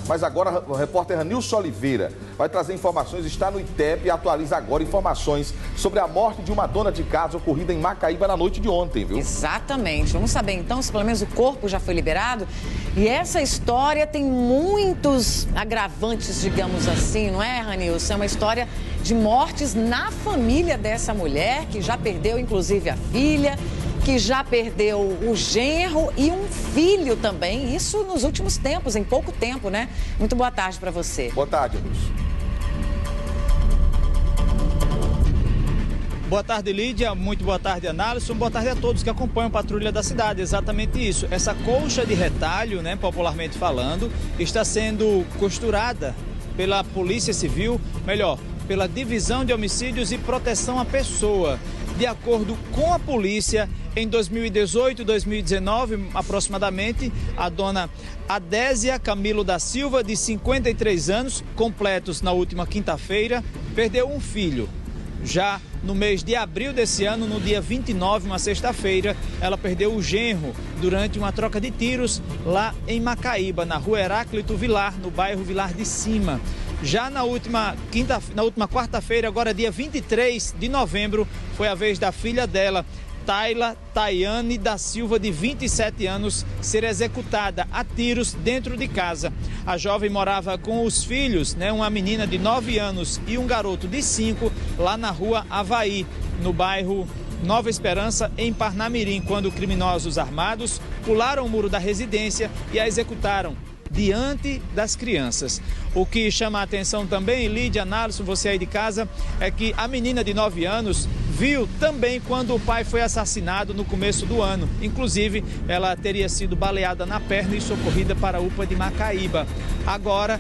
Mas agora o repórter Ranilson Oliveira vai trazer informações, está no ITEP e atualiza agora informações sobre a morte de uma dona de casa ocorrida em Macaíba na noite de ontem, viu? Exatamente. Vamos saber então se pelo menos o corpo já foi liberado. E essa história tem muitos agravantes, digamos assim, não é, Ranilson? É uma história de mortes na família dessa mulher, que já perdeu inclusive a filha, que já perdeu o genro e um filho também. Isso nos últimos tempos, em pouco tempo, né? Muito boa tarde para você. Boa tarde, Luz. Boa tarde, Lídia. Muito boa tarde, Análise. Boa tarde a todos que acompanham a Patrulha da Cidade. Exatamente isso. Essa colcha de retalho, né, popularmente falando, está sendo costurada pela Polícia Civil, melhor, pela Divisão de Homicídios e Proteção à Pessoa. De acordo com a polícia, em 2018 e 2019, aproximadamente, a dona Adésia Camilo da Silva, de 53 anos, completos na última quinta-feira, perdeu um filho. Já no mês de abril desse ano, no dia 29, uma sexta-feira, ela perdeu o genro durante uma troca de tiros lá em Macaíba, na rua Heráclito Vilar, no bairro Vilar de Cima. Já na última quarta-feira, agora dia 23 de novembro, foi a vez da filha dela, Tayla Tayane da Silva, de 27 anos, ser executada a tiros dentro de casa. A jovem morava com os filhos, né, uma menina de 9 anos e um garoto de 5, lá na rua Havaí, no bairro Nova Esperança, em Parnamirim, quando criminosos armados pularam o muro da residência e a executaram diante das crianças. O que chama a atenção também, Lídia, Análise, você aí de casa, é que a menina de 9 anos viu também quando o pai foi assassinado no começo do ano. Inclusive, ela teria sido baleada na perna e socorrida para a UPA de Macaíba. Agora,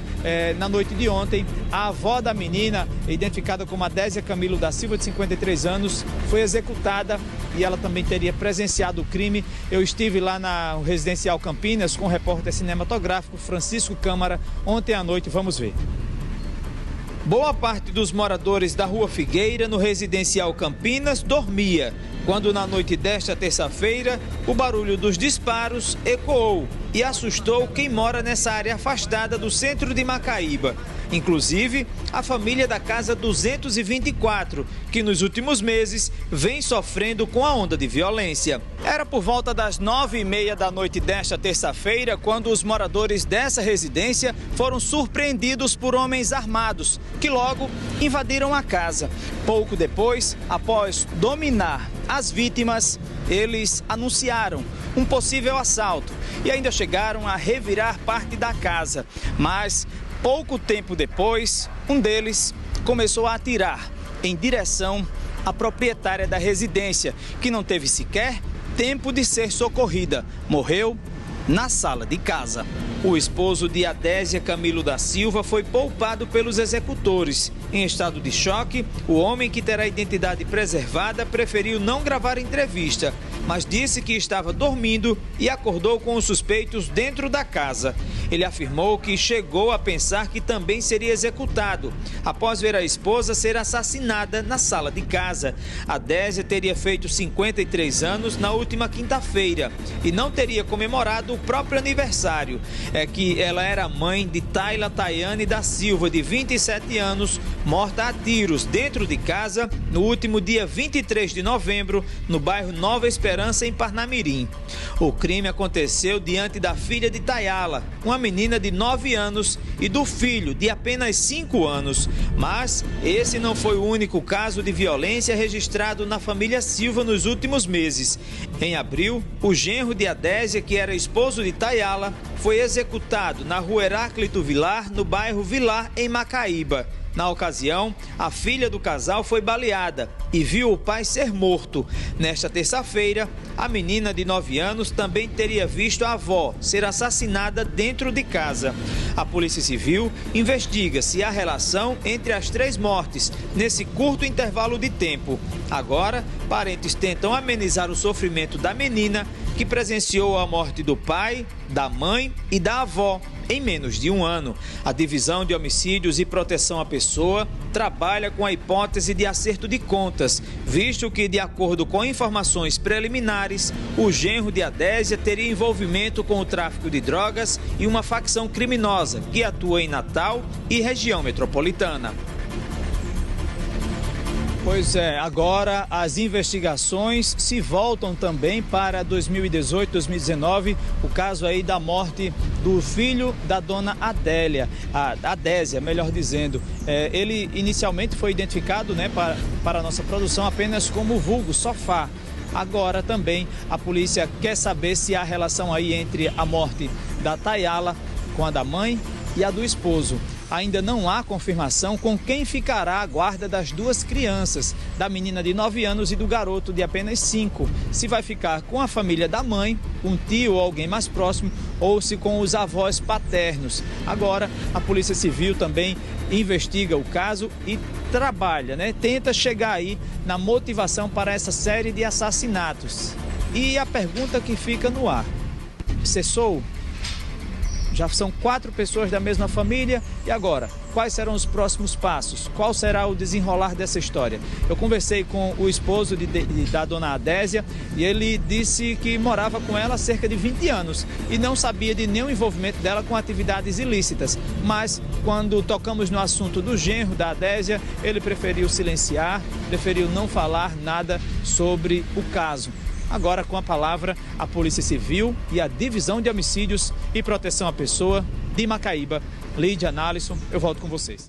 na noite de ontem, a avó da menina, identificada como Adésia Camilo da Silva, de 53 anos, foi executada e ela também teria presenciado o crime. Eu estive lá na Residencial Campinas com o repórter cinematográfico Francisco Câmara ontem à noite. Vamos ver. Boa parte dos moradores da Rua Figueira, no Residencial Campinas, dormia, quando na noite desta terça-feira, o barulho dos disparos ecoou e assustou quem mora nessa área afastada do centro de Macaíba. Inclusive, a família da casa 224, que nos últimos meses vem sofrendo com a onda de violência. Era por volta das 9h30 da noite desta terça-feira, quando os moradores dessa residência foram surpreendidos por homens armados, que logo invadiram a casa. Pouco depois, após dominar as vítimas, eles anunciaram um possível assalto e ainda chegaram a revirar parte da casa. Mas pouco tempo depois, um deles começou a atirar em direção à proprietária da residência, que não teve sequer tempo de ser socorrida. Morreu na sala de casa. O esposo de Adésia Camilo da Silva foi poupado pelos executores. Em estado de choque, o homem, que terá a identidade preservada, preferiu não gravar entrevista, mas disse que estava dormindo e acordou com os suspeitos dentro da casa. Ele afirmou que chegou a pensar que também seria executado, após ver a esposa ser assassinada na sala de casa. Adésia teria feito 53 anos na última quinta-feira e não teria comemorado o próprio aniversário. É que ela era mãe de Tayla Tayane da Silva, de 27 anos, morta a tiros dentro de casa no último dia 23 de novembro, no bairro Nova Esperança, em Parnamirim. O crime aconteceu diante da filha de Tayala, uma menina de 9 anos, e do filho, de apenas 5 anos. Mas esse não foi o único caso de violência registrado na família Silva nos últimos meses. Em abril, o genro de Adésia, que era esposo de Tayala, foi executado na rua Heráclito Vilar, no bairro Vilar, em Macaíba. Na ocasião, a filha do casal foi baleada e viu o pai ser morto. Nesta terça-feira, a menina de 9 anos também teria visto a avó ser assassinada dentro de casa. A Polícia Civil investiga se há relação entre as 3 mortes nesse curto intervalo de tempo. Agora, parentes tentam amenizar o sofrimento da menina, que presenciou a morte do pai, da mãe e da avó Em menos de um ano, a Divisão de Homicídios e Proteção à Pessoa trabalha com a hipótese de acerto de contas, visto que, de acordo com informações preliminares, o genro de Adésia teria envolvimento com o tráfico de drogas e uma facção criminosa que atua em Natal e região metropolitana. Pois é, agora as investigações se voltam também para 2018, 2019, o caso aí da morte do filho da dona Adésia, melhor dizendo. Ele inicialmente foi identificado, né, para a nossa produção apenas como vulgo Sofá. Agora também a polícia quer saber se há relação aí entre a morte da Tayala com a da mãe e a do esposo. Ainda não há confirmação com quem ficará a guarda das duas crianças, da menina de 9 anos e do garoto de apenas 5. Se vai ficar com a família da mãe, um tio ou alguém mais próximo, ou se com os avós paternos. Agora, a Polícia Civil também investiga o caso e trabalha, né? Tenta chegar aí na motivação para essa série de assassinatos. E a pergunta que fica no ar: cessou? Já são 4 pessoas da mesma família e agora, quais serão os próximos passos? Qual será o desenrolar dessa história? Eu conversei com o esposo da dona Adésia e ele disse que morava com ela há cerca de 20 anos e não sabia de nenhum envolvimento dela com atividades ilícitas. Mas quando tocamos no assunto do genro da Adésia, ele preferiu silenciar, preferiu não falar nada sobre o caso. Agora, com a palavra, a Polícia Civil e a Divisão de Homicídios e Proteção à Pessoa de Macaíba. Lídia, Análison, eu volto com vocês.